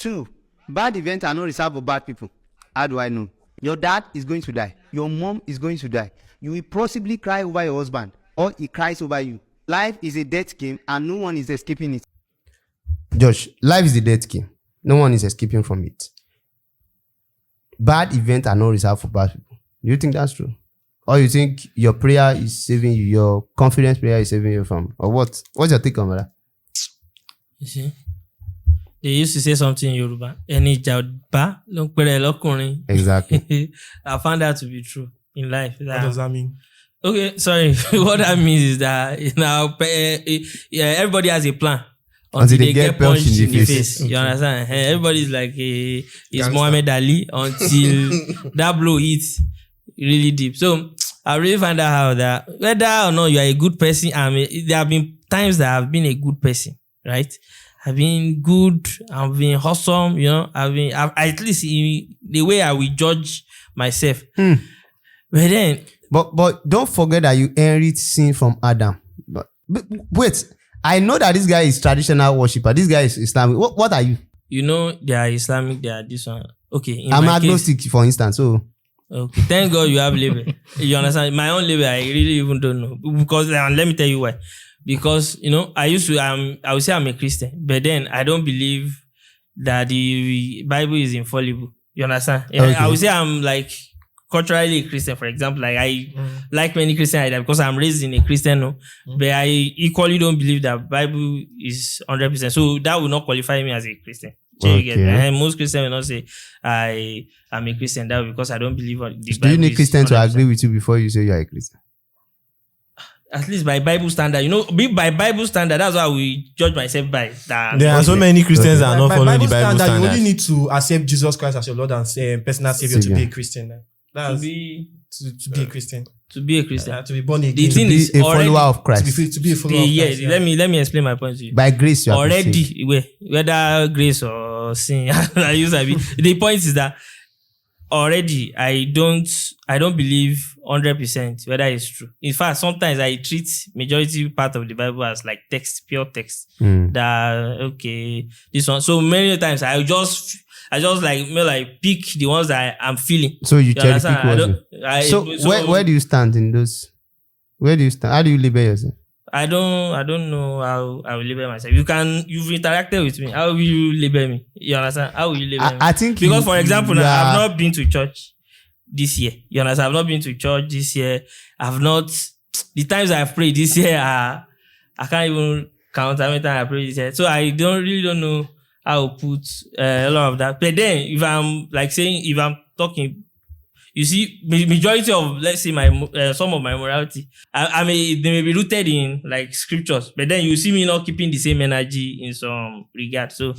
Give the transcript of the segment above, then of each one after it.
2, bad events are not reserved for bad people. How do I know? Your dad is going to die. Your mom is going to die. You will possibly cry over your husband, or he cries over you. Life is a death game, and no one is escaping it. Josh, life is a death game. No one is escaping from it. Bad events are not reserved for bad people. Do you think that's true? Or you think your prayer is saving you, your confidence prayer is saving you from, or what? What's your take on that? You see, they used to say something in Yoruba. Exactly. I found that to be true in life. What does that mean? Okay, sorry. What that means is that everybody has a plan until they get punched in the face. You understand? Everybody's like it's Muhammad Ali until that blow hits really deep. So I really find out that whether or not you are a good person, there have been times that I've been a good person, right? I've been good, I've been wholesome, I've at least in the way I will judge myself. But then, but don't forget that you inherit sin from Adam. But wait, I know that this guy is traditional worshiper. This guy is Islamic. What are you? They are Islamic. They are this one. Okay, I'm agnostic, for instance. So. Okay, thank God you have label. You understand? My own label, I really even don't know, because let me tell you why. Because I would say I'm a Christian, but then I don't believe that the Bible is infallible. You understand? Okay. I would say I'm like culturally a Christian, for example. Like I like many Christians because I'm raised in a Christian, but I equally don't believe that Bible is 100%. So that would not qualify me as a Christian. Okay. Most Christians will not say I am a Christian. That because I don't believe the Bible. Do you need Christians to agree with you before you say you are a Christian? At least by Bible standard, by Bible standard, that's why we judge myself by that. There are so many Christians that are not following the Bible standard. You only need to accept Jesus Christ as your Lord and personal Savior to be a Christian. That's to be a Christian. To be a Christian. To be born again. The thing is a follower of Christ. To be a follower of Christ. Yeah. Let me explain my point to you. By grace, you are already, whether grace or sin, the point is that already I don't believe 100% whether it's true. In fact, sometimes I treat majority part of the Bible as like text, pure text. That okay, this one. So many times I just like pick the ones that I'm feeling. So you cherry pick one. Where do you stand in those? Where do you stand? How do you label yourself? I don't know how I will label myself. You've interacted with me. How will you label me? You understand? How will you label me? I think because for example, I've not been to church this year. You understand? I've not been to church this year. The times I've prayed this year, I can't even count how many times I prayed this year. So I don't know how to put a lot of that. But then if I'm talking, you see, majority of, let's say, some of my morality, they may be rooted in like scriptures, but then you see me not keeping the same energy in some regard. So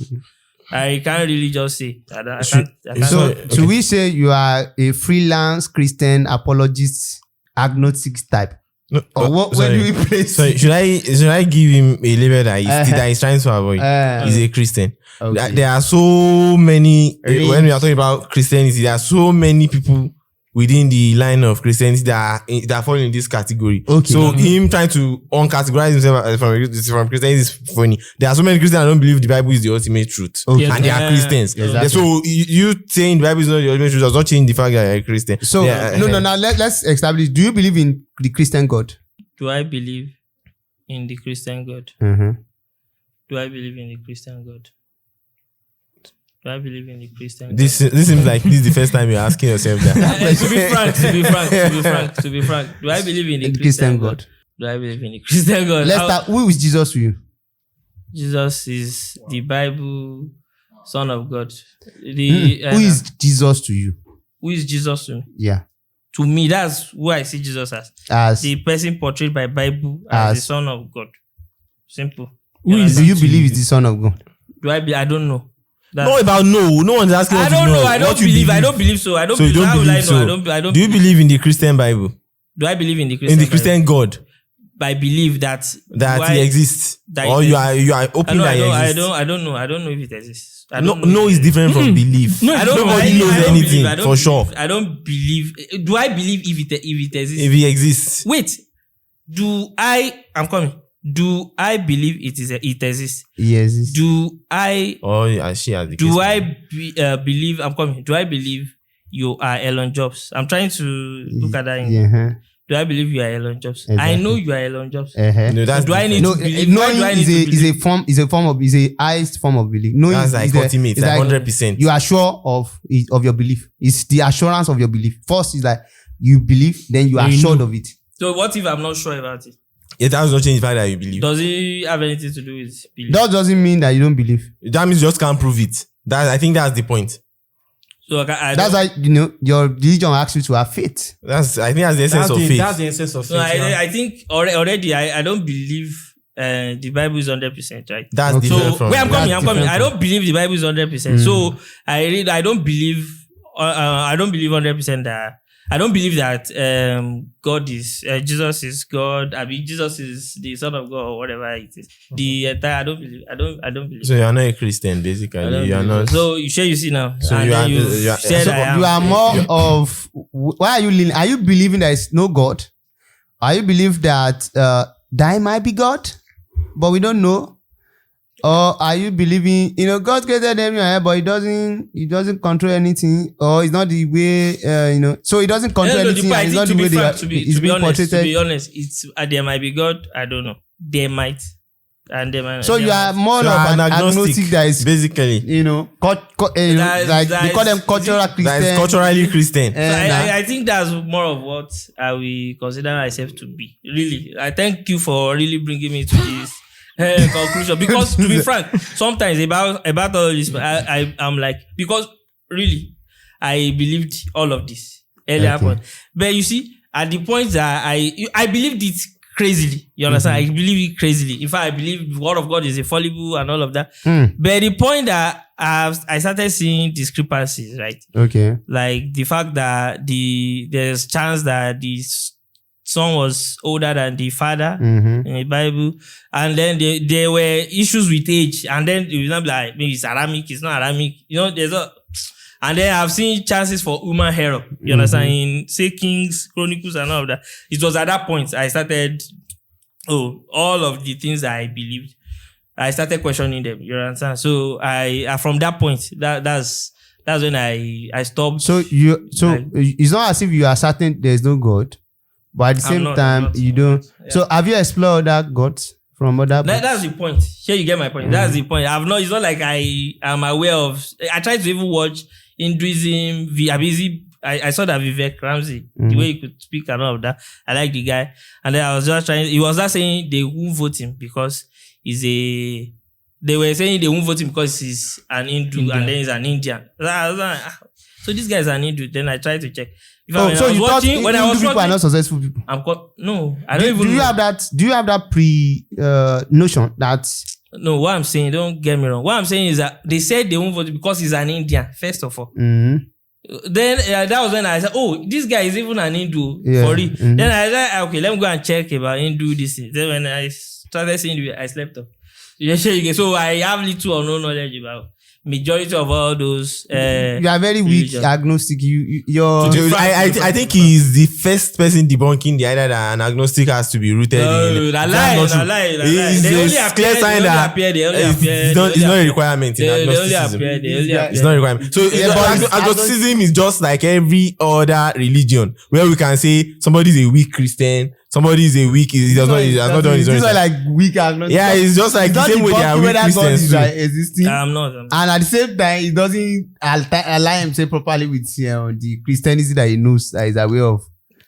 I can't really just say. I can't. So we say you are a freelance Christian apologist, agnostic type. No, where do we place? So should I give him a label that he's trying to avoid? He's a Christian. Okay. There are so many when we are talking about Christianity. There are so many people within the line of Christianity that fall in this category. Okay. So him trying to uncategorize himself from Christianity is funny. There are so many Christians that don't believe the Bible is the ultimate truth. Okay. And they are Christians. Exactly. So you saying the Bible is not the ultimate truth does not change the fact that you're a Christian. So now let's establish. Do you believe in the Christian God? Do I believe in the Christian God? Mm-hmm. Do I believe in the Christian God? Do I believe in the Christian God? This seems like this is the first time you're asking yourself that. To be frank. Do I believe in the Christian God? Do I believe in the Christian God? Let's start. Who is Jesus to you? Jesus is the Bible Son of God. Who is Jesus to you? Who is Jesus to me? Yeah. To me, that's who I see Jesus as the person portrayed by Bible as the Son of God. Simple. Do you believe is the Son of God? I don't know. No one's asking. I don't know. I don't believe so. I don't believe. How will I know? I don't. Do you believe in the Christian Bible? Do I believe in the Christian? In the Christian God? I believe that he exists, or you are open that he exists. I don't know. I don't know if it exists. No is different from belief. Nobody knows anything for sure. I don't believe. Do I believe if it exists? If it exists. Wait. I'm coming. do I believe it exists? Yes. Do I she has the do case. I believe I'm coming? Do I believe you are Elon Jobs? I'm trying to look at that. Yeah. Do I believe you are Elon Jobs? Exactly. I know you are Elon Jobs. No, that's Do I need No, to believe? knowing Why do I need to believe? is a highest form of belief. Knowing That's like is a- ultimate, it's like 100%. You are sure of your belief. It's the assurance of your belief. First is like you believe, then you are You assured know. of it. So what if I'm not sure about it? It does not change the fact that you believe. Does it have anything to do with belief? That doesn't mean that you don't believe. That means you just can't prove it. I think that's the point. So That's why your religion asks you to have faith. I think that's the essence of faith. That's the essence of faith. No, yeah. I think already I don't believe the Bible is 100%, right? That's Okay. different So from. where I'm coming. different I don't believe the Bible is 100%. So I don't believe 100% that I don't believe that God is Jesus is God. I mean Jesus is the Son of God or whatever it is. The entire I don't believe. I don't believe. So you are not a Christian, I basically. don't You are believe. not. So you see now. So and you then are- you you are- said so I am. You are more of why are you leaning? Are you believing there is no God? Are you believe that that might be God, but we don't know? Or are you believing God created them, but he doesn't control anything, or it's not the way so he doesn't control anything, and it's not the way to be portrayed. honest, it's there might be God. I don't know. There might, and there might. So you are more So of an an agnostic, agnostic that is basically. like they call them cultural Christian. That is culturally Christian. So I think that's more of what I will consider myself to be. Really, I thank you for really bringing me to this conclusion. Because to be frank, sometimes about all this, I'm like, because really, I believed all of this earlier on. But you see, at the point that I believed it crazily. You understand? I believe it crazily. In fact, I believe the word of God is infallible and all of that. But the point that I started seeing discrepancies, right? Okay. Like the fact that there's chance that the son was older than the father in the Bible, and then there were issues with age, and then it was not like maybe it's Aramic, it's not Aramic, there's a. And then I've seen chances for human error. You understand? In say Kings, Chronicles, and all of that. It was at that point I started. All of the things that I believed, I started questioning them. You understand? So I from that point, that's when I stopped. So it's not as if you are certain there's no God, but at the same time you don't. Yeah. So have you explored that God from other? That's the point. Here you get my point. That's the point. It's not like I am aware of. I tried to even watch Hinduism. I saw that Vivek Ramsey, the way he could speak and all of that. I like the guy. And then I was just trying, he was not saying they won't vote him because they were saying they won't vote him because he's an Hindu and then he's an Indian. I was like, so this guy is an Hindu. Then I tried to check. So you thought Hindu people are not successful people? No, I don't even know. Do you have that notion that... No, what I'm saying, don't get me wrong. What I'm saying is that they said they won't vote because he's an Indian, first of all. Then that was when I said, this guy is even an Hindu for real. Then I said, okay, let me go and check about Hindu this thing. Then when I started seeing it, I slept up. So I have little or no knowledge about majority of all those. You are very weak agnostic. I think he is the first person debunking the idea that an agnostic has to be rooted in. It's a clear sign that it's not a requirement in agnosticism. It's not a requirement. So agnosticism is just like every other religion where we can say somebody is a weak Christian. Somebody is a weak. He has not done his own. These are like weak agnostic. Yeah, it's just like the same way they are weak Christians existing. I'm not. And at the same time, it doesn't align himself properly with the Christianity that he knows, that he's aware of.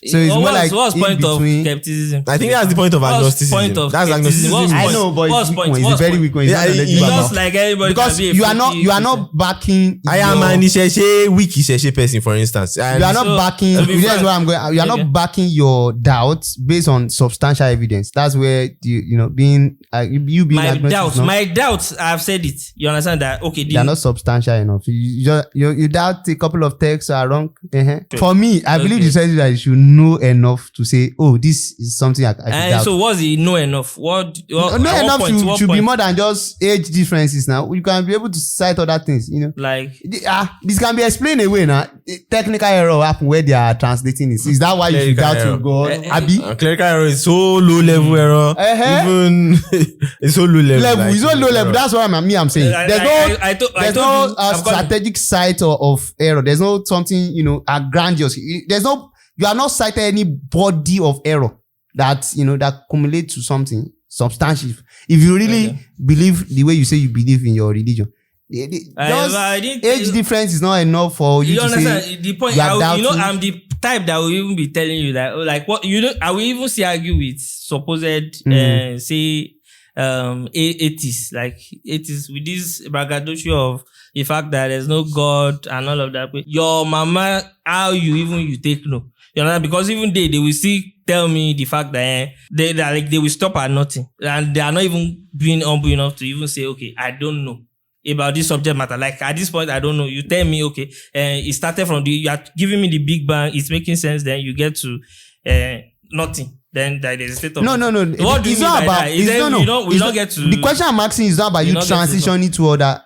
So it's more like what's in point between. of skepticism? I think that's the point of agnosticism. That's agnosticism. I know, but it's weak one. It's a very weak one. It's just like everybody. Because you are not backing. I am an weak Isheshe person, for instance. You are not backing. That's where I'm going. You are not backing your doubts based on substantial evidence. That's where being agnostic. My doubts. I've said it. You understand that? Okay, they are not substantial enough. You doubt a couple of texts are wrong. For me, I believe the says that you should know enough to say, oh, this is something I can doubt. So what's the know enough? What Know enough should be more than just age differences now. You can be able to cite other things, you know. Like this can be explained away now. Technical error happen where they are translating it. Is that why you should doubt in God? Abi? Clerical error is so low level error. Even it's so low level. Like, it's so low level. That's what I'm saying. There's no strategic site of error. There's no something, you know, grandiose. You are not cited any body of error that, you know, that accumulates to something substantive. If you really believe the way you say you believe in your religion, age difference is not enough for you to understand say the point. I'm the type that will even be telling you that, like, what you know, I will even see argue with supposed say atheists, like atheists, with this braggadocio of the fact that there's no God and all of that. Your mama, how you take no, you know, because even they will still tell me the fact that they will stop at nothing, and they are not even being humble enough to even say, okay, I don't know about this subject matter. Like, at this point, I don't know. You tell me, okay, it started from you are giving me the Big Bang, it's making sense, then you get to nothing. Then there's a state of no. What do you mean by that? We don't get to. The question I'm asking is not about you transitioning to other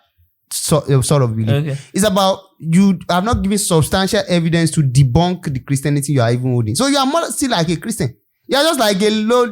sort of belief. Okay. It's about you have not given substantial evidence to debunk the Christianity you are even holding. So you are more still like a Christian. You are just like a low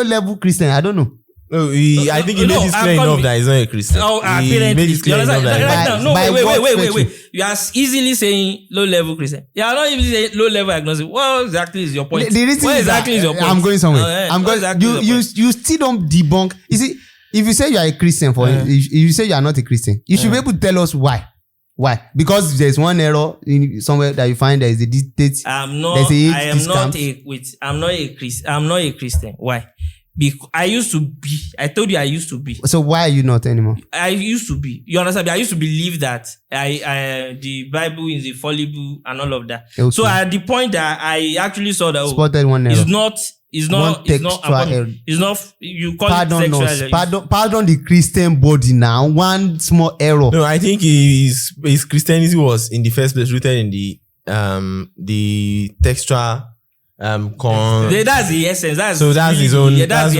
level Christian. I don't know. No, I think he made this clear enough that he's not a Christian. He made it clear enough that wait. You are easily saying low level Christian. You are not even saying low level agnostic. What exactly is your point? What exactly is your point? I'm going somewhere. You still don't debunk. You see, if you say you are a Christian, if you say you are not a Christian, you should be able to tell us why. Why? Because there's one error somewhere that you find there is a dictate. I'm not a Christian. Why? I used to be. I told you I used to be. So why are you not anymore? I used to be. You understand? I used to believe that the Bible is infallible and all of that. Okay. So at the point that I actually saw that spotted one error. It's not. You call it sexual. Pardon the Christian body now. One small error. No, I think his Christianity was in the first place rooted in the textual. That's the essence. That's his own. That's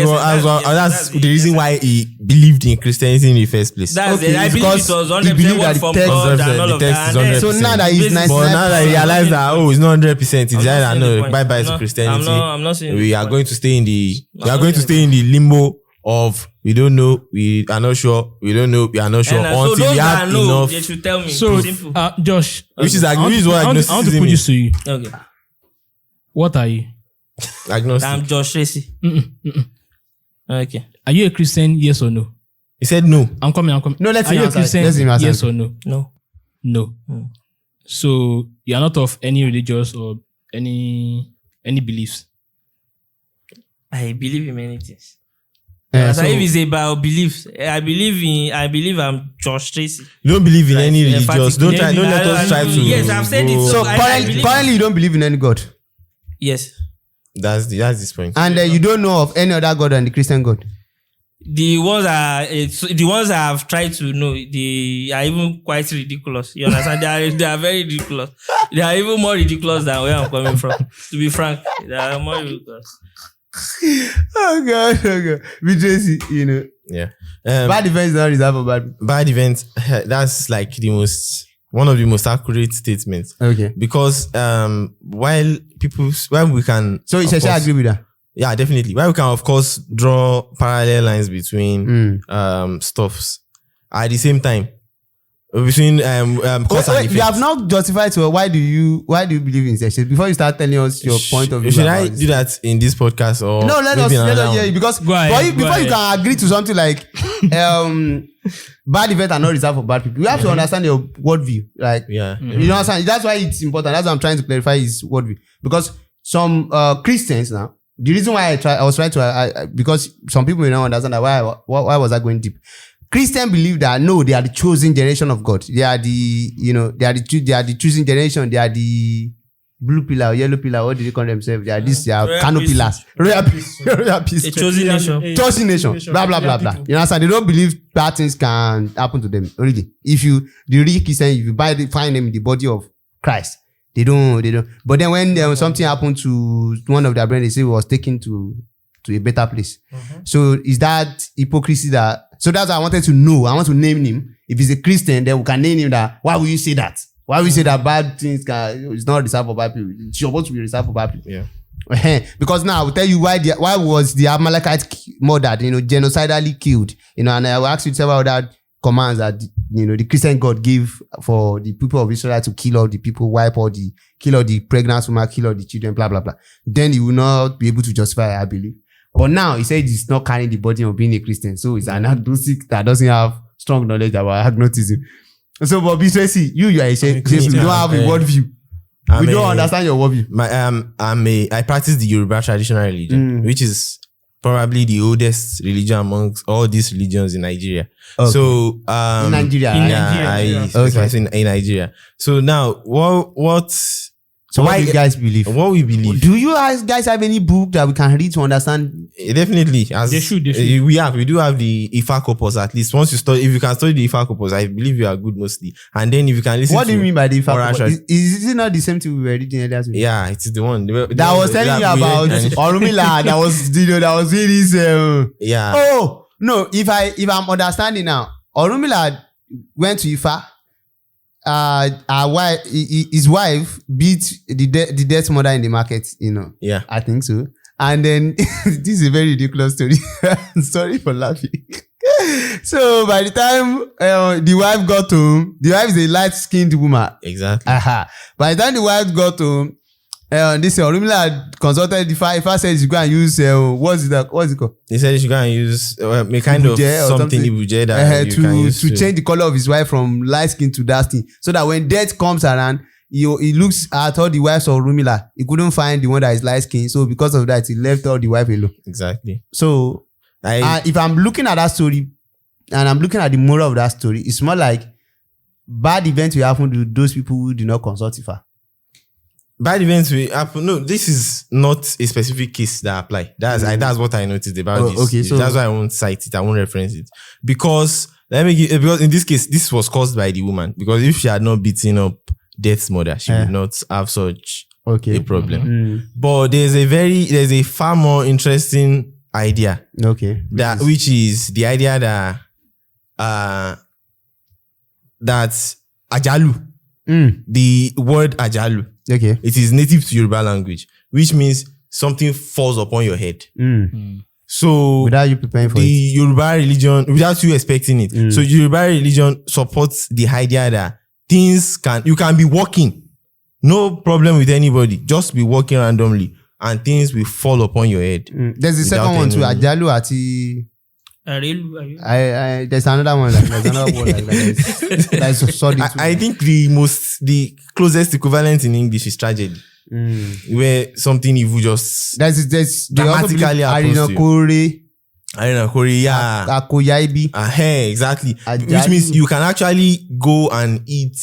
the reason why he believed in Christianity in the first place. I believe it was 100% from God and all of that. So now that he's 99%, but now that he realized that it's not 100%, he decided no, bye to Christianity. I'm not saying we are going to stay in the limbo of we don't know, we are not sure, we don't know, we are not sure until we have enough. They should tell me. So, Josh, which is agnosticism. I want to put this to you. Okay. What are you? Agnostic. I'm Josh Tracy. Okay. Are you a Christian? Yes or no? He said no. I'm coming. No, let's see. Are you a Christian? Yes or no? No. So you are not of any religious or any beliefs? I believe in many things. If it's about beliefs, I believe I'm Josh Tracy. You don't believe in any religious. Don't let us try to. Yes, I've said it. So currently you don't believe in any God. Yes. That's this point. And you don't know of any other God than the Christian God. The ones I have tried to know, they are even quite ridiculous. You understand? They are very ridiculous. They are even more ridiculous than where I'm coming from. To be frank, they are more ridiculous. Oh God. Be Tracy, you know. Yeah. Bad events is not reserved for bad people. Bad events. That's like one of the most accurate statements. Okay. Because while we can, so you should agree with that. Yeah, definitely. While we can of course draw parallel lines between stuffs, at the same time between cause and effect. You have not justified. So why do you believe in sex before you start telling us your point of view? Should I do that in this podcast or no? Let us hear you, because before you can agree to something like bad events are not reserved for bad people. You have to understand your worldview. Like, yeah, you know what I'm saying? That's why it's important. That's what I'm trying to clarify is worldview. Because some Christians now, the reason why I was trying to because some people may not understand that why was I going deep. Christians believe that no, they are the chosen generation of God. They are the chosen generation. They are the blue pillar, yellow pillar. What do they call themselves? They are canopy pillars. Royal peace. Chosen nation. Chosen nation. Blah blah blah blah. You understand? They don't believe bad things can happen to them. Really, if you the real Christian, if you find them in the body of Christ, They don't. But then when something happened to one of their brethren, they say he was taken to a better place. So is that hypocrisy so that's what I wanted to know. I want to name him. If he's a Christian, then we can name him that. Why will you say that? Why will you say that bad things it's not reserved for bad people? It's supposed to be reserved for bad people. Yeah. Because now I will tell you why was the Amalekite murdered, genocidally killed, and I will ask you several other commands that the Christian God gave for the people of Israel to kill all the people, kill all the pregnant women, kill all the children, blah blah blah. Then he will not be able to justify, I believe. But now he said he's not carrying the burden of being a Christian, so it's an agnostic that doesn't have strong knowledge about agnosticism. So, but Tracy, you are a Christian, you don't have a worldview. We don't understand your worldview. I practice the Yoruba traditional religion, which is probably the oldest religion amongst all these religions in Nigeria. Okay. So in Nigeria, in Nigeria. So now, what? So what do you guys believe? What we believe? Do you guys have any book that we can read to understand? Definitely. They should. We do have the Ifa corpus at least. Once you study, if you can study the Ifa corpus, I believe you are good mostly. And then if you can listen. What do you mean by the Ifa corpus? Is Is it not the same thing we were reading earlier? Yeah, it is the one That I was telling you about Orumila. That was really this. Yeah. Oh no! If I'm understanding now, Orumila went to Ifa. His wife beat the death mother in the market, Yeah. I think so. And then this is a very ridiculous story. Sorry for laughing. So by the time the wife got home, the wife is a light-skinned woman. Exactly. By the time the wife got home, this Orumila consulted Ifa said she go and use what's it called? They said you should go and use a kind of something Ibuje that you can use to change the color of his wife from light skin to dark skin, so that when death comes around, he looks at all the wives of Orumila. He couldn't find the one that is light skin, so because of that, he left all the wife alone. Exactly. So if I'm looking at that story and I'm looking at the moral of that story, it's more like bad events will happen to those people who do not consult Ifa. Bad events will happen. No, this is not a specific case that apply. That's what I noticed about this. Okay, so that's why I won't cite it. I won't reference it because because in this case, this was caused by the woman. Because if she had not beaten up death's mother, she would not have such a problem. But there's a far more interesting idea. Okay. Which is the idea that Ajalu, the word Ajalu. Okay. It is native to Yoruba language, which means something falls upon your head. So without you preparing for the Yoruba religion, without you expecting it. So Yoruba religion supports the idea that you can be walking, no problem with anybody, just be walking randomly, and things will fall upon your head. There's the second one too, Ajalu ati. There's another one there's another word like that. That's solid. I think the closest equivalent in English is tragedy. Where something evil just dramatically happens to you. Arena Kore, yeah. Akoyaibi. Exactly. Which means you can actually go and eat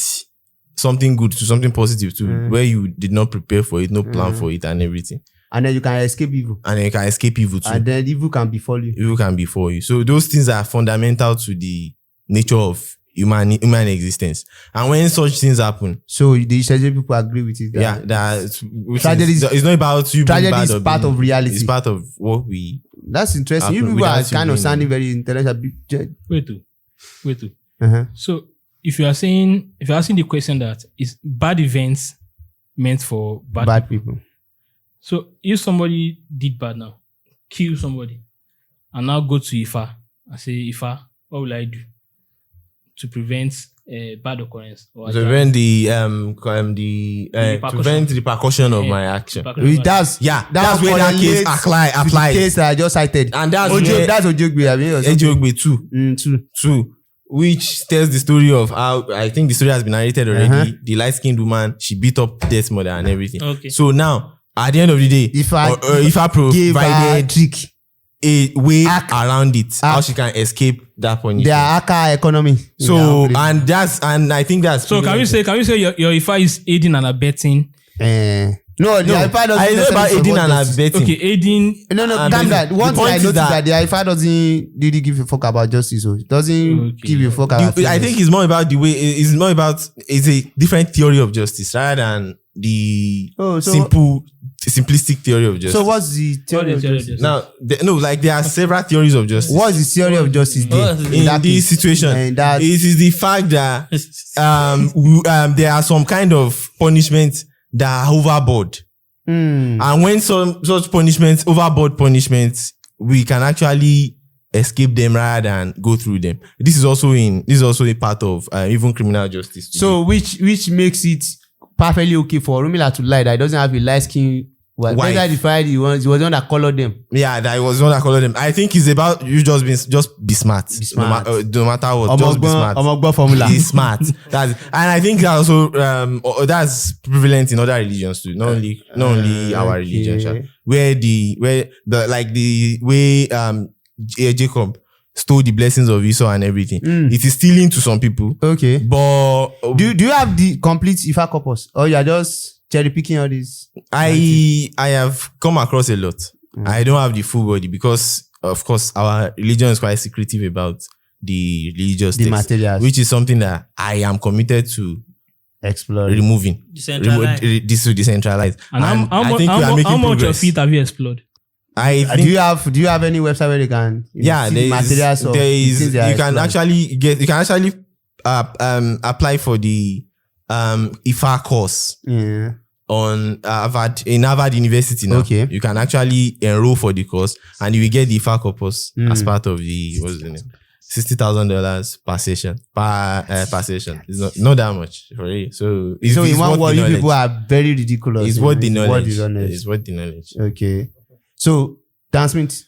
something good to something positive too, where you did not prepare for it, no plan for it and everything. And then you can escape evil. And then you can escape evil too. And then evil can befall you. Evil can befall you. So those things are fundamental to the nature of human existence. And when such things happen, so the Ishege people agree with it. It's not about you being bad. Tragedy is part of reality. It's part of what we. That's interesting. You people are kind of sounding very intelligent. Wait. So if you are asking the question that is bad events meant for bad people. So if somebody did bad now, kill somebody, and now go to Ifa and say, Ifa, what will I do to prevent bad occurrence? Or prevent the repercussion of my action. That's where that case applies. The case that I just cited. And that's Ojogbe too. Which tells the story of how I think the story has been narrated already. The light-skinned woman, she beat up death's mother and everything. Okay. So now, at the end of the day, if I provided a way around it, how she can escape that punishment. Their Aka economy. So and I think that's so. Can we say your Ifa is aiding and abetting? No, the Ifa doesn't. I know about aiding and abetting. Okay, aiding. No, damn that. One thing I noticed that the Ifa doesn't really give a fuck about justice. So it doesn't give a fuck about. I think it's more about the way. It's more about. It's a different theory of justice rather than the simplistic theory of justice. So what's the theory of justice? Now, there are several theories of justice. What's the theory of justice there? In this situation, it is the fact that there are some kind of punishments that are overboard. And when such punishments, overboard punishments, we can actually escape them rather than go through them. This is also a part of even criminal justice today. So which makes it perfectly okay for Rumila to lie that he doesn't have a light skin wife. He was the one that colored them. Yeah, that was the one that colored them. I think it's about you just be smart. No matter what, just be smart. Formula. Be smart. And I think that also that's prevalent in other religions too. Not only our religion. Where the way Jacob stole the blessings of Esau and everything. It is stealing to some people. Okay. But do you have the complete Ifa corpus, or you are just cherry picking all these? I have come across a lot. I don't have the full body because, of course, our religion is quite secretive about the religious text, materials, which is something that I am committed to explore, removing, decentralize. And how much of it have you explored? Do you have any website where you can see materials? You can actually apply for the IFA course on Harvard University now. Okay. You can actually enroll for the course and you will get the IFA corpus as part of the $60,000 per session. Per session. It's not that much for you. So in one word, you people are very ridiculous. It's worth the knowledge. It's worth the knowledge. Okay. So, Dan Smith,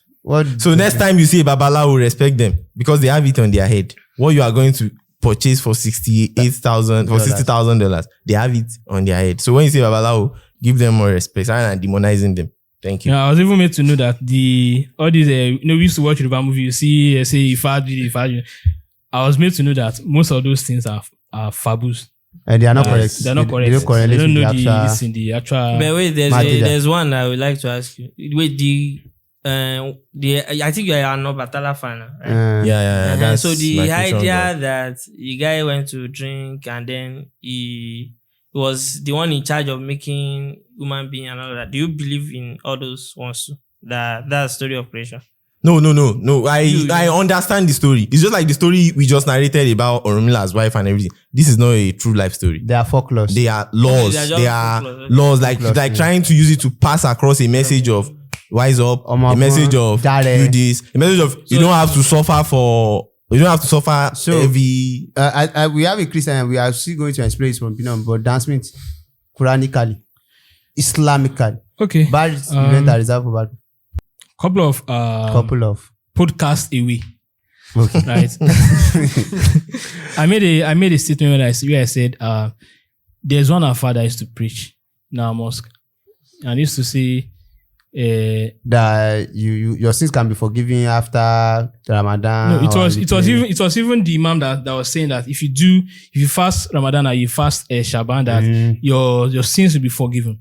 so next time you see a Babalawo, respect them because they have it on their head. What you are going to purchase for $60,000, they have it on their head. So when you see Babalawo, give them more respect rather than demonizing them. Thank you. Yeah, I was even made to know that all these we used to watch Yoruba movie. You see, say Ifá. I was made to know that most of those things are fables. And they are not correct. They're not correct. They don't know the actual. But wait, there's one I would like to ask you. Wait, I think you are an Obatala fan. Right? Yeah. So the idea that the guy went to drink and then he was the one in charge of making human being and all that. Do you believe in all those ones too? That's story of creation? No. I understand the story. It's just like the story we just narrated about Orumila's wife and everything. This is not a true life story. They are folklore. They are laws. They are laws like trying to use it to pass across a message of wise up, a message of do this, a message of you don't have to suffer heavy. We have a Christian and we are still going to explain his opinion, but Dan Smith, Quranically, Islamically, okay, bad event are reserved for bad. Couple of podcasts away. Okay. Right. I made a statement where I said there's one alpha that used to preach in our mosque and used to say that your sins can be forgiven after Ramadan. No, it was even the imam that was saying that if you fast Ramadan or you fast Shaban, that your sins will be forgiven.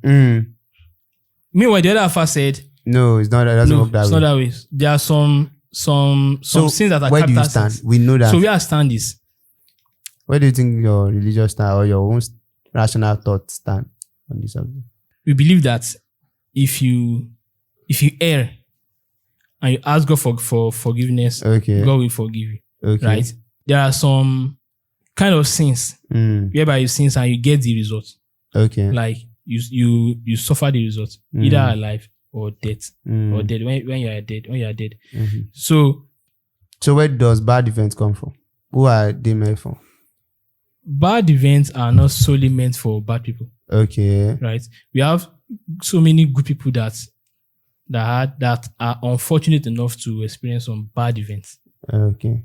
Meanwhile, the other alpha said, no, it's not. It doesn't work that way. It's not that way. There are some sins that are where do you stand? Sins. We know that. So where I stand is, where do you think your religious stand or your own rational thoughts stand on this subject? We believe that if you err and you ask God for forgiveness, okay, God will forgive you. Okay. Right? There are some kind of sins whereby you sin and you get the result. Okay. Like you suffer the result, either alive or death. Or dead when you are dead. Mm-hmm. So where does bad events come from? Who are they meant for? Bad events are not solely meant for bad people. Okay. Right? We have so many good people that are unfortunate enough to experience some bad events. Okay.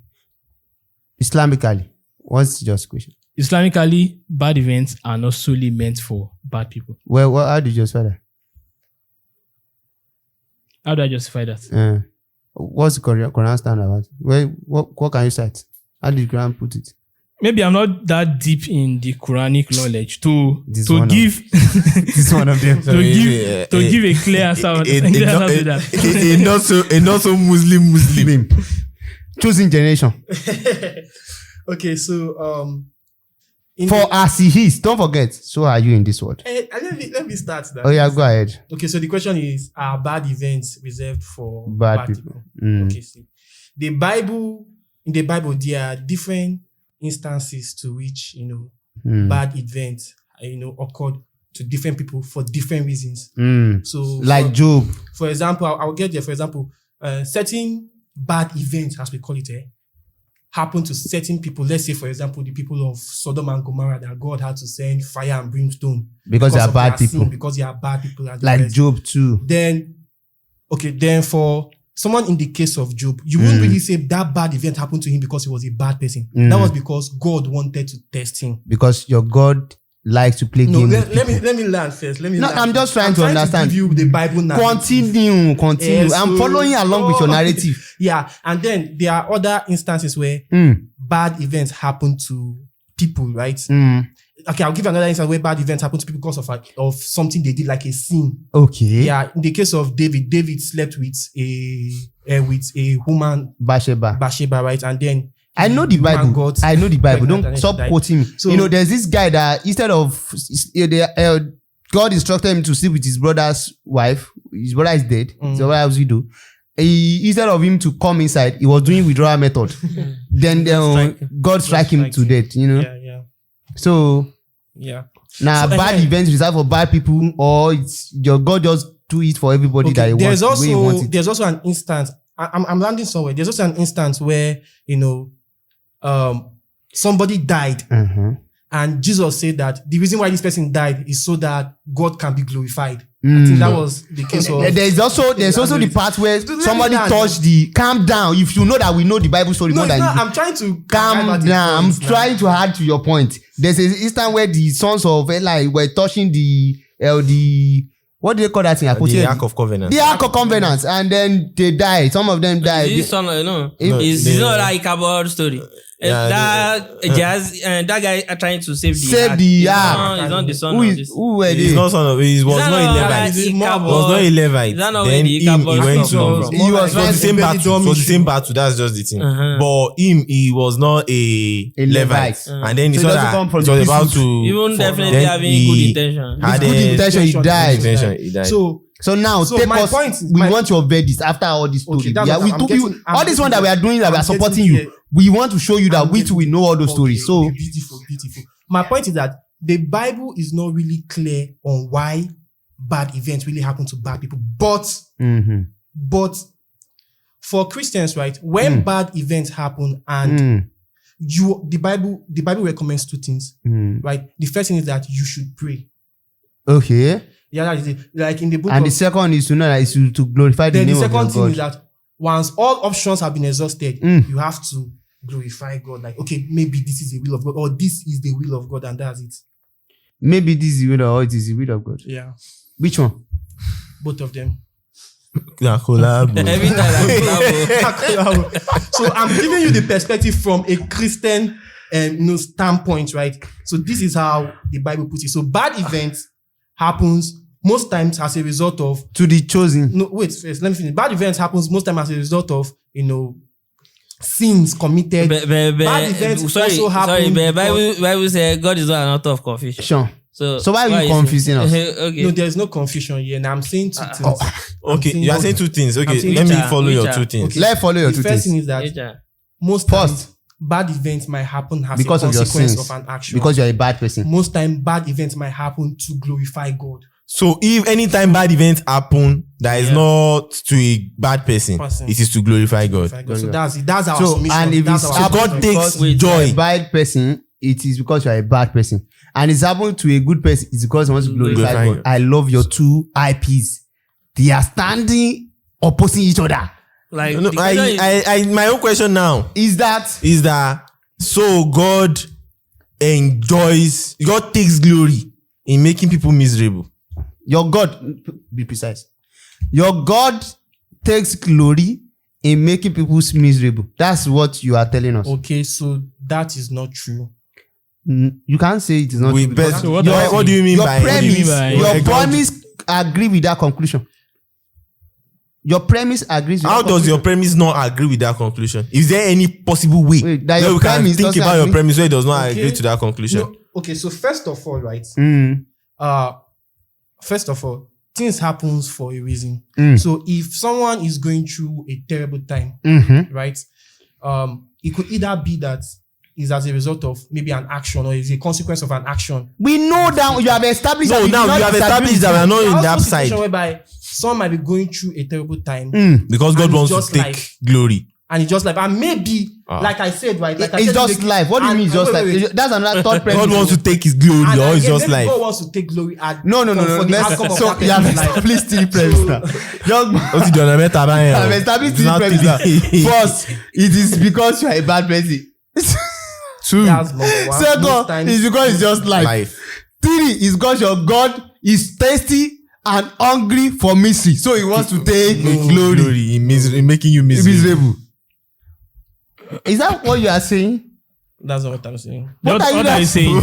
Islamically, what's your question? Islamically, bad events are not solely meant for bad people. Well, how do you justify that? How do I justify that? What's the Quran stand about? What can you cite? How did the Quran put it? Maybe I'm not that deep in the Quranic knowledge to give this one of them to give a clear answer. A not so Muslim choosing generation. Okay, so For as he is, don't forget, so are you in this world. Let me start that. Oh yeah, go ahead. Okay, so the question is: are bad events reserved for Bad people. Okay, see, in the Bible, there are different instances to which bad events occurred to different people for different reasons. So, Like Job. for example, I'll get there. For example, certain bad events, as we call it, happen to certain people. Let's say, for example, the people of Sodom and Gomorrah, that God had to send fire and brimstone Because they are of bad their sin, people. because they are bad people. and the Like rest. Job too. Then for someone in the case of Job, you wouldn't really say that bad event happened to him because he was a bad person. That was because God wanted to test him. Because your God likes to play No, games. let me learn first. I'm just trying to understand. give you the Bible now. Continue. Yes, I'm so- following along with your narrative. Yeah, and then there are other instances where bad events happen to people, right? Okay, I'll give you another instance where bad events happen to people because of something they did, like a sin. Okay. Yeah, in the case of David slept with a woman, Bathsheba. right? And then I know the woman Bible. got I know the Bible. pregnant Don't and stop she died. quoting me. So- There's this guy that instead of God instructed him to sleep with his brother's wife. His brother is dead. So what else he do? Instead of him to come inside, he was doing withdrawal method. Then God strike him to death. Yeah. So Yeah. now So, bad events reserved for bad people, or it's your God just do it for everybody that he wants. The way he wants it. There's also an instance. I'm landing somewhere. There's also an instance where somebody died, and Jesus said that the reason why this person died is so that God can be glorified. I think that was the case of. There's also the part where somebody land. touched the. Calm down. If you know that we know the Bible story No, more it's than not, you. I'm trying to Calm down. I'm trying to add to your point. There's an instance where the sons of Eli were touching the what do they call that thing? The Ark of Covenant. The Ark of Covenant, and then they died. Some of them died. This son, If- it's not like Ichabod story. Yeah, That guy are trying to save the Save ark. the ark. He's not the son Who of is this. who were He's they? not son of. He was Is that not a not Levite. like Ichabod? Was not a Levite. Is that not Then where the him, Ichabod he went stuff come to. from? He was It was the same battle. It was the same battle. That's just the thing. But him, he was not a Levite. And then he So saw he doesn't that come from it the was about peaceful. to. Even definitely Then having he good intention. had With good intention, he died. He died. So now So take my us. point is- We my- want your verdict after all this story. Okay, that's Yeah, what we I'm took getting- you I'm all this one that we are doing that we are I'm supporting getting you. here. We want to show you that I'm we too we know all those stories. So beautiful. My point is that the Bible is not really clear on why bad events really happen to bad people. But for Christians, right, when bad events happen and the Bible recommends two things, right? The first thing is that you should pray. Okay. Yeah, that is it. Like in the book And of the second is to know that is to glorify the then the name of second your thing is God. that once all options have been exhausted, you have to glorify God. Like, okay, maybe this is the will of God, or this is the will of God, and that's it. Maybe this is the will or it is the will of God. Yeah, Which one? both of them. Na collab. Every time I So I'm giving you the perspective from a Christian standpoint, right? So this is how the Bible puts it. So bad events happens most times as a result of To the chosen. no wait first, let me finish. Bad events happens most times as a result of sins committed. Bad events also happen but because- Bible says God is not an author of confusion. Sure. So why are you saying- confusing us? Okay. No, there's no confusion here. And I'm saying two things. Okay, you are saying two things. Okay, saying let me which follow your are- two things. Okay. Let's follow your The two first thing things. is that Nature. most First, times bad events might happen as because a of your consequence sins. of an action. Because you're a bad person. most time bad events might happen to glorify God. So if anytime bad events happen that is not to a bad person, it is to glorify God. So that's it. That's our So submission. and if That's it's our happened God submission. takes because joy. you're a bad person, it is because you're a bad person. And it's happened to a good person, it's because he wants to glorify Glorify God. God. I love your two IPs. They are standing opposing each other. Like No, the question is- my own question now Is that is that so God takes glory in making people miserable. your God, be precise, your God takes glory in making people miserable? That's what you are telling us. Okay, so that is not true. You can't say it is not We true. best, So what Your- does what do you mean your by premise, by- your God- premise agree with that conclusion. Your premise agrees with How that does your conclusion. premise not agree with that conclusion? Is there any possible way Wait, that where your we can premise think doesn't about your agree? premise where it does not Okay. agree to that conclusion? No, okay, so first of all, right? First of all, things happens for a reason. So if someone is going through a terrible time, right? It could either be that is as a result of maybe an action or is a consequence of an action. We know that you have established. No, now you have established that we are not in that side. Whereby someone might be going through a terrible time because God and wants it's to take life. glory. And it's just life. And maybe, like I said, right? Like I It's said, just life. What do you mean? It's just life? That's another thought premise. God wants to take His glory, And or it's again, just maybe life. God wants to take glory at No. for the outcome of So that you have person's life. established three premises now. Young man, Ó ti di ọ̀nà mẹ́ta báyẹn o. I have established three premises now. First, it is because you are a bad person. Two. That's number one. Most Second, times- it's because it's just life. Life. Three is because your God is thirsty and hungry for mystery, so He wants to take glory. In making you miserable. Is that what you are saying? That's not what I'm saying. What are you What are you saying?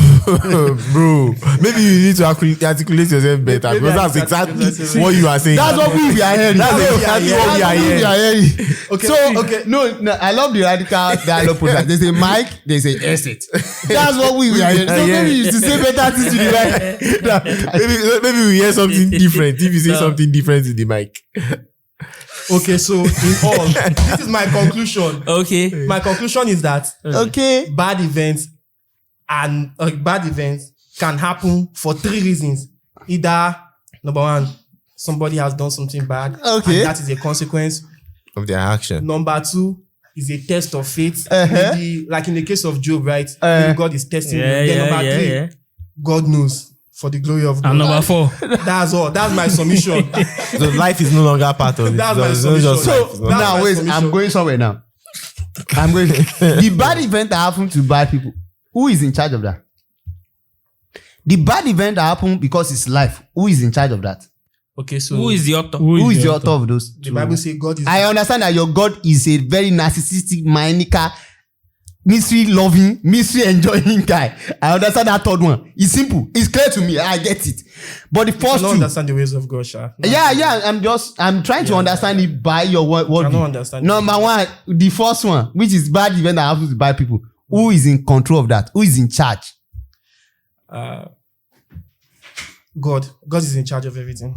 Bro, maybe you need to articulate yourself better Maybe because I that's need to exactly articulate myself. what you are saying. That's what we are hearing. That's exactly what we are hearing. Okay, So, okay. no, I love the radical dialogue process. There's a mic, there's a exit. That's what we are hearing. So maybe you should say better things to the right. Maybe we hear something different if you say something different to the mic. Okay, so in all, this is my conclusion. Okay. My conclusion is that Okay. bad events can happen for three reasons. Either, number one, somebody has done something bad. Okay. And that is a consequence. Of their action. Number two is a test of faith. Maybe, like in the case of Job, right? Maybe God is testing him. Then number three, God knows for the glory of God. And number 4. That's all. That's my submission. So life is no longer part of it. That's my It's not submission. just life. It's not- That's Now my wait, submission. I'm going somewhere now. The bad event that happened to bad people, who is in charge of that? The bad event that happened because it's life, who is in charge of that? Okay, so Who is the author? Who is the author of those the two? Bible says God is. I understand that your God is a very narcissistic, maniacal, mystery loving, mystery enjoying guy. I understand that third one. It's simple. It's clear to me. I get it. But the I first don't two, understand the ways of God, Sha. No. yeah. I'm trying to understand it by your word. I don't understand. Number one, the first one, which is bad event that happens to bad people. Who is in control of that? Who is in charge? God is in charge of everything.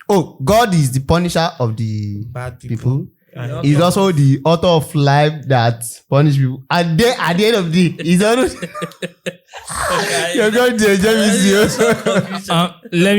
Oh, God is the punisher of the Bad people. people. And He's also the author of life that punish people. And then at the end of the day, he's always you're going to enjoy with you. Let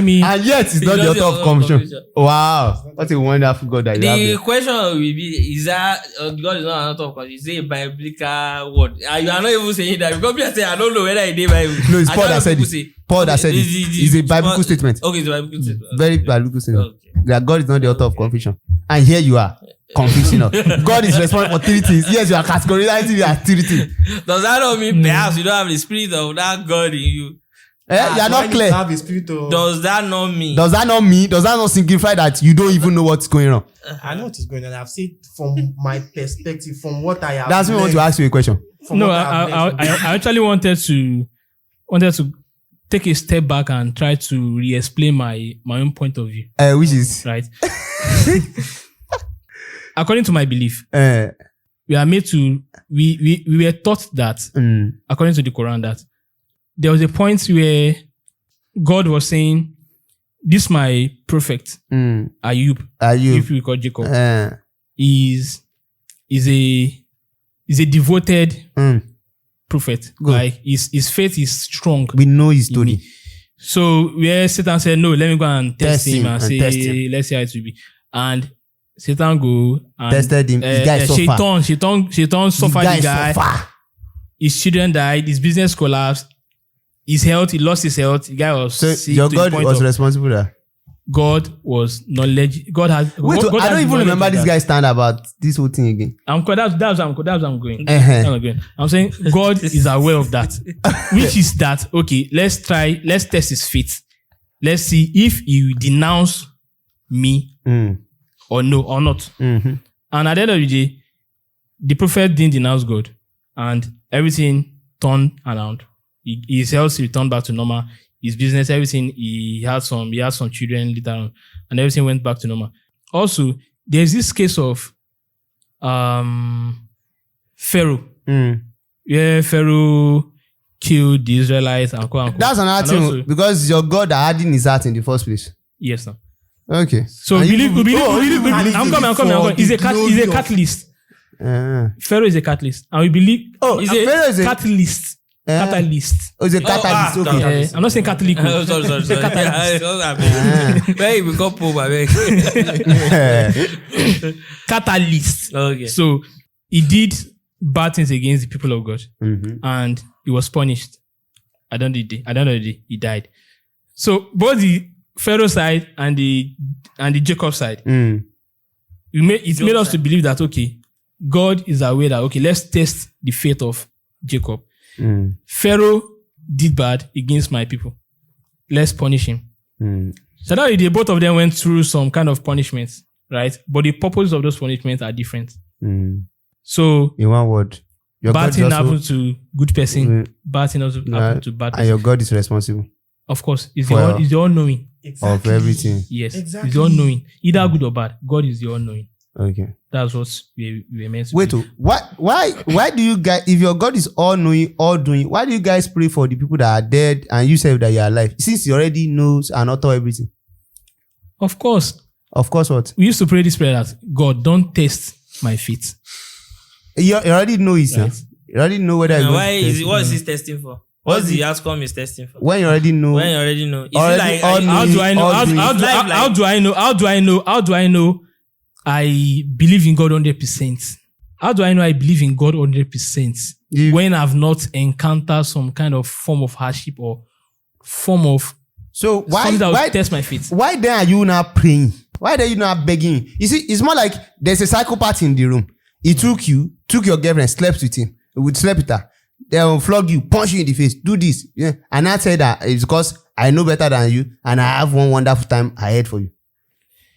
me. And yet he's not the author of confusion. Wow. What a wonderful God that you have. The there. question will be: is that God is not an author of confusion? Is it a biblical word? You are not even saying that because people say I don't know whether it is Bible. No, it's I Paul don't that know said people it. say. Paul that said it. It's a biblical statement. Okay, it's a biblical statement. Very biblical statement. Okay. That God is not the author of confusion. And here you are. Confusing us. God is responsible for 3 things. Yes, you are categorizing it as 3 things. Does that not mean perhaps you don't have the spirit of that God in you? You are so I not need clear. to have a spirit of. Does that not mean? Does that not mean? Does that not signify that you don't even know what's going on? I know what is going on. I've said from my perspective, from what I have. That's me want to ask you a question. From No, what I have learned. I actually wanted to take a step back and try to re-explain my own point of view. Which is Right. According to my belief, uh, we are made to. We were taught that, according to the Quran, that there was a point where God was saying, "This my prophet Ayub, are you? if we call Jacob, is a devoted prophet. Good. Like his faith is strong. We know his story. So where Satan said, "No, let me go and test him and and test say, him. let's see how it will be," and Satan go and Tested him. The guy suffer. Shaitan suffered the guy. suffer. His children died. His business collapsed. His health, he lost his health. The guy was So sick your to the God point was of responsible there. God was knowledge. God has. Wait, God I has don't even knowledge remember of this that. guy stand about this whole thing again. That's where I'm going. Uh-huh. That's where I'm going. I'm saying God is aware of that, which is that okay? Let's test his faith. Let's see if he will denounce me or no or not. Mm-hmm. And at the end of the day, the prophet didn't denounce God, and everything turned around. His health returned back to normal. His business, everything. He had some children later on, and everything went back to normal. Also, there's this case of Pharaoh, where Pharaoh killed the Israelites and quote unquote. That's another And thing also- because your God that hardened his heart in the first place. Yes, sir. Okay. So we believe. I'm coming. He's a glory of- catalyst. Uh, Pharaoh is a catalyst, and we believe. Is Pharaoh it? is a Catalyst. Catalyst. it's a catalyst. Okay. catalyst. I'm not saying Catholic. Oh, sorry. Where you become Pope, I beg. Catalyst. Okay. So he did bad things against the people of God, Mhm. and he was punished. At the end of the day, he died. So both the Pharaoh side and the Jacob side, Mm. it made us to believe that okay, God is aware that okay, let's test the faith of Jacob. Mm. Pharaoh did bad against my people. Let's punish him. Mm. So now both of them went through some kind of punishments, right? But the purpose of those punishments are different. Mm. So In one word, your bad God thing is also, happened to good person. Mm. Bad thing also happened to bad and person. your God is responsible Of course, it's For- the all-knowing. of everything. Yes, Exactly. it's the all-knowing. Either good or bad, God is the all-knowing. Okay. That's what we were meant to Wait, do. why do you guys, if your God is all knowing, all doing, why do you guys pray for the people that are dead and you say that you are alive? Since he already knows and author everything. Of course, Of course, what? we used to pray this prayer that God, don't test my faith. You already know it, Right. sir. You already know whether And it's why going to is test it? you. What is he testing for? What's the outcome he's testing for? When you already know. When you already know. Is Already it like all How do I know? all How doing. do I know? How do I know? I believe in God 100%. How do I know I believe in God 100%? You- When I've not encountered some kind of form of hardship or form of So why something that will why test my faith. why then are you not praying? Why then are you not begging? You see, it's more like there's a psychopath in the room. He took your girlfriend, slept with him, slept with her. They will flog you, punch you in the face, do this. Yeah. And I said that it's because I know better than you and I have one wonderful time ahead for you.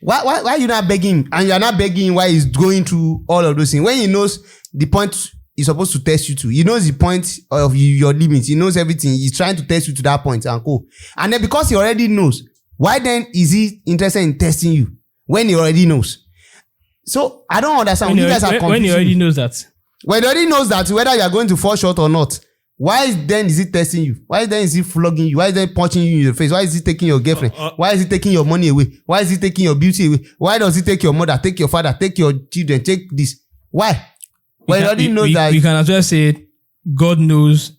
Why are you not begging? And you're not begging why he's going through all of those things. When he knows the point he's supposed to test you to, he knows the point of your limits, he knows everything. He's trying to test you to that point and go. And then because he already knows, why then is he interested in testing you when he already knows? So I don't understand. You guys are confusing. When he already knows that. When he already knows that whether you are going to fall short or not, why then is he testing you? Why then is he flogging you? Why is he punching you in the face? Why is he taking your girlfriend? Why is he taking your money away? Why is he taking your beauty away? Why does he take your mother, take your father, take your children, take this? Why? When he already knows that. We can as well say God knows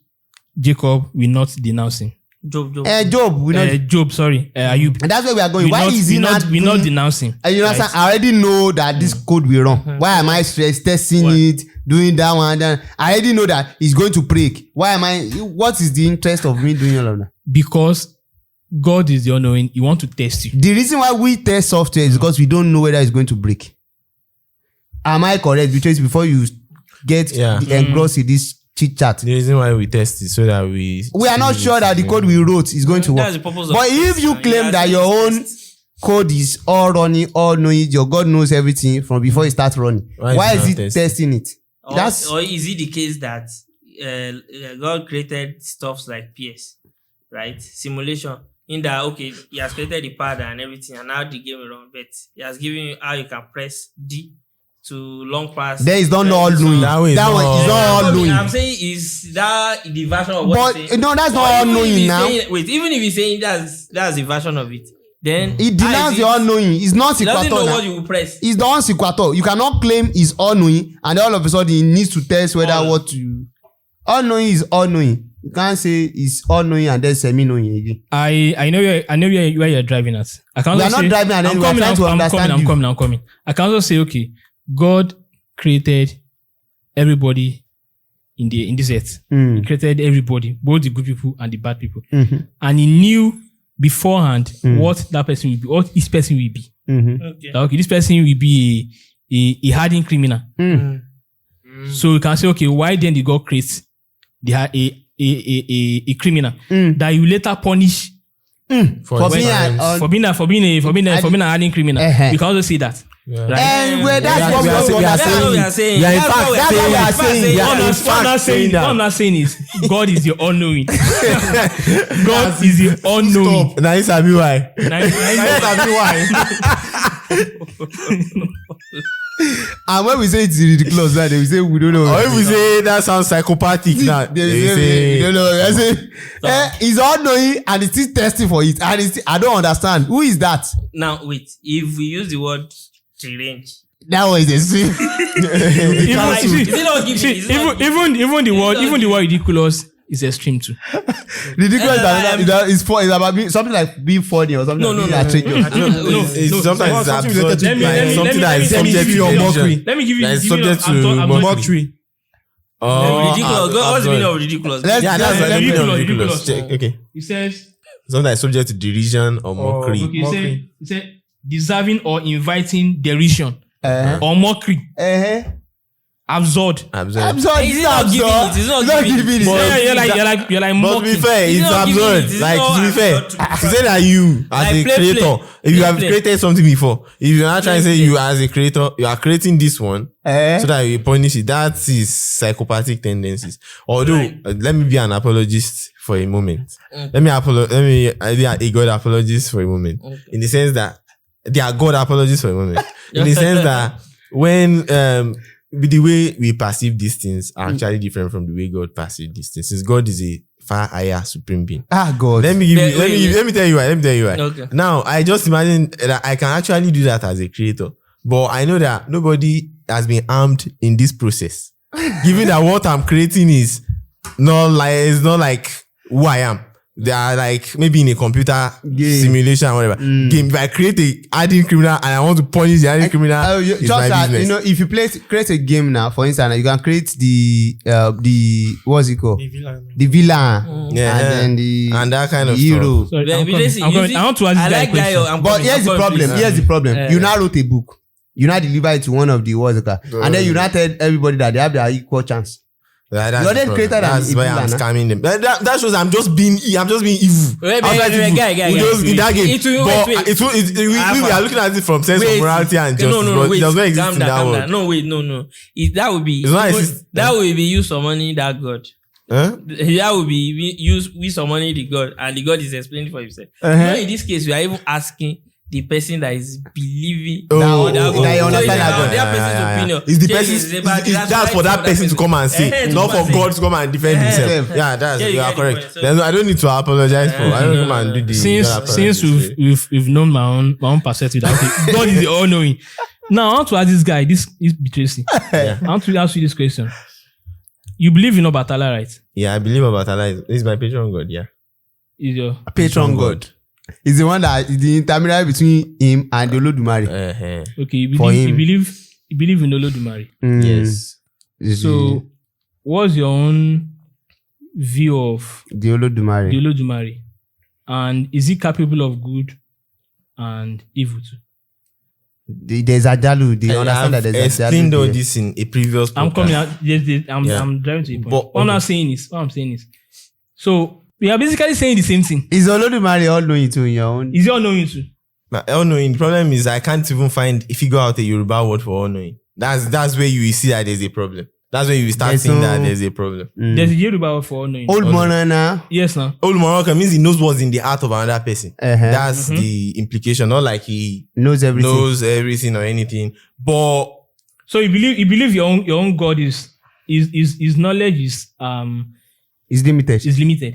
Jacob will not denounce him. Job? Job, we know. Job, sorry. Ayub. And that's where we are going. Why is he not? We not denouncing. And you know, Right. I already know that this code will run. Why am I stressed, testing it, doing that one? Then I already know that it's going to break. Why am I? What is the interest of me doing all of that? Because God is the all-knowing. He want to test you. The reason why we test software is because we don't know whether it's going to break. Am I correct? Because before you get engrossed in this chit chat, The reason why we test it so that we are not sure that the code we wrote is going to work. That's the purpose of But if you test. claim that your own code is all running, all knowing, your God knows everything from before it starts running, why is he he not testing it? Or is it the case that God created stuffs like PS, right? Simulation. In that, okay, he has created the pad and everything, and now the game will run, but he has given you how you can press D to long pass. There is not all knowing. That way is That one is not all knowing. I'm saying is that the version of what But he's saying. no, that's Or not all even if knowing he's now. saying- wait, even if he's saying that's the version of it, then It denies the all knowing. It's not He doesn't know sequator what now. you will press. It's the non-sequator. You cannot claim it's all knowing and all of a sudden he needs to test whether what you all knowing is all knowing. You can't say it's all knowing and then semi knowing again. I know where you're driving at. I can We also are not say, driving at I'm any- we are coming, trying to understand you. I'm coming. I can also say, okay, God created everybody in this earth. He created everybody, both the good people and the bad people. And he knew beforehand what that person will be, what this person will be. Okay. That, okay, this person will be a hardened criminal. So you can say, okay, why then did God create a criminal that you later punish For being for being a hardened criminal? You can also say that. Right? and well, that's what we also That's what we understand. are saying. Yeah, in That's fact, what that's what we are saying. What I'm not saying is God is the all-knowing. God is the all-knowing. Now you sabi why. Now you sabi why. And when we say it's ridiculous, now they will say we don't know. Or if we say that sounds psychopathic now, They will say we don't know. I say he's all knowing and he's still testing for it. And he's still, I don't understand. Who is that? Now wait, if we use the word range, That was a sin. is it not giving? Is it not giving? Even the word ridiculous is extreme too. Ridiculous is about being, something like being funny or something. No, like no, being no. outrageous. It's sometimes it's absurd. Let me- Something that is let me subject give to you a mockery. Let me give you. That is give you- subject I'm to talking- Mockery. Ridiculous. What's the meaning of ridiculous? Let's- Yeah, that's let's- the meaning of ridiculous. ridiculous. Okay. He says. Something that is subject to derision or mockery. Okay, he said deserving or inviting derision Uh-huh. or mockery. Uh-huh. Absurd. Absurd. I'm sorry. Is it not giving it? Is it not giving it? Yeah, you're like But to be mocking. fair, It's it's not giving it. absurd. It's Like not to be fair, absurd to be to say that you as Like a play, creator, if you Play, have play. created something before, if you're not trying to say you as a creator, you are creating this one so that you punish it. That is psychopathic tendencies. Although, let me be an apologist for a moment. Let me be a God apologist for a moment. In the sense that they are God apologists for a moment. In the sense that when the way we perceive these things are actually different from the way God perceives these things. Since God is a far higher supreme being. God. Let me tell you why. Okay. Now, I just imagine that I can actually do that as a creator. But I know that nobody has been armed in this process. Given that what I'm creating is not like who I am. They are like maybe in a computer simulation or whatever. Game. If I create a hardened criminal and I want to punish the hardened criminal, it's just my that, business. if you create a game now, for instance, you can create the what's it called? The villain. Yeah, and then and that kind of hero. Sorry, Then I'm we coming. just- I'm you coming. see, I want to ask I this guy a like that. question. But here's the problem. Here's the problem. You now wrote a book. You now deliver it to one of the what's it called? And then you now tell everybody that they have their equal chance. That's You're then the created problem. an That's why I'm evil, scamming them. That shows I'm just being evil. Wait, I'm like evil. guy. In that game. Wait. We are looking at it from sense of morality and justice. No, but wait. it does not exist Calm in down, that calm world. down. No. That would be It's not exist. that would be use some money that God. Huh? That would be we some money the God, and the God is explaining for himself. Uh-huh. In this case, we are even asking the person that is believing Oh, that that you understand that God. their person's opinion. It's the Yeah, person. That's for that person to come and say, not for God to come and defend himself. Yeah, Yeah, you you are get the correct. point. So- Then I don't need to apologize for. I don't come and do the. Since we've known my own perspective, that okay, God is the all knowing. Now I want to ask this guy, this betrays me. I want to ask you this question. You believe in Obatala, right? Yeah, I believe about Allah. This is my patron God. Yeah. Is your Patron God. Is the one that is the intermediary between him and the Olodumare. okay? You For believe him. you believe in Olodumare. Yes. So, what's your own view of the Olodumare. the Olodumare, and is he capable of good and evil too? There's Ajalu. They understand that I've there's explained all Ajalu. this in a previous I'm podcast. coming out. I'm Yeah. driving to the point. But- What I'm not saying is, so we are basically saying the same thing. Is Olodumare all knowing too in your own? Is he all knowing too? But all knowing, the problem is I can't even find if you go out a Yoruba word for all knowing. That's where you will see that there's a problem. That's where you will start There's seeing that no- there's a problem. There's a Yoruba word for all knowing. Old Monana. Yes, now. Old Moroccan means he knows what's in the heart of another person. Uh-huh. That's the implication. Not like he Knows everything. knows everything or anything. But So you believe your own God is his knowledge is It's limited. limited.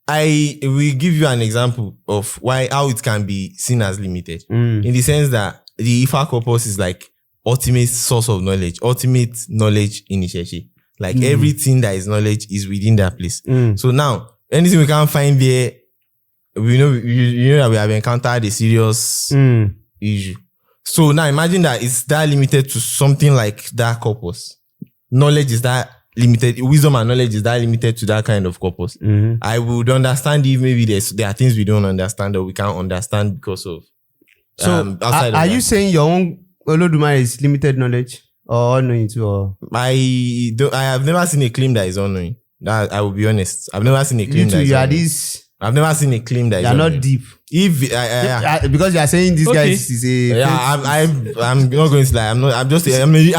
I will give you an example of how it can be seen as limited. In the sense that the Ifa corpus is like ultimate source of knowledge, ultimate knowledge in Isheshi. Like everything that is knowledge is within that place. So now, anything we can't find there, we know you know that we have encountered a serious issue. So now imagine that it's that limited to something like that corpus. Knowledge is that limited. Wisdom and knowledge is that limited to that kind of corpus. I would understand if maybe there are things we don't understand or we can't understand because of. So, outside of are that. you saying your own Olodumare is limited knowledge or all knowing too? Or I have never seen a claim that is unknowing. That I will be honest. I've never seen a claim you that two, is you are unknowing. this. I've never seen a claim that is You are not unknowing. deep. If Because you are saying this guy Okay. is a. I'm not going to lie.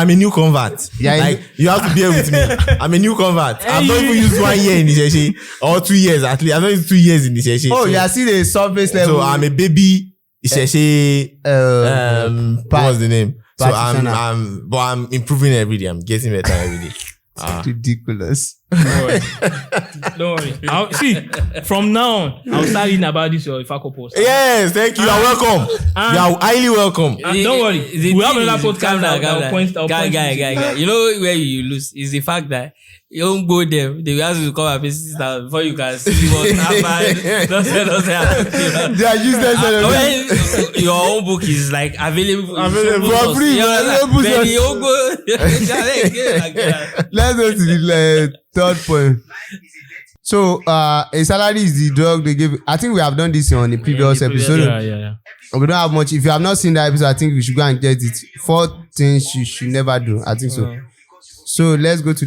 I'm a new convert. Yeah, Like you have to bear with me. I'm a new convert. I've not even used 1 year in Isheshi or 2 years at least. I've not used 2 years in Isheshi. Oh, so, you are still a surface level. so I'm a baby Isheshi. What's the name? So I'm improving every day. I'm getting better every day. Ridiculous. Don't worry. See, from now on, I'll start reading about this your Ifako post. Yes, thank you. You are welcome. You are highly welcome. Don't worry. We have another podcast that will point. Guy. You know where you lose is the fact that you don't go there. They will ask you to come and pay $60,000 before you can see what happened. Don't say. They are useless. When your own book is like available for free. Then you go. Let's go to the third point. So, a salary is the drug they give. I think we have done this on the previous episode. Yeah. We don't have much. If you have not seen that episode, I think we should go and get it. 4 things you should never do. I think so. So let's go to the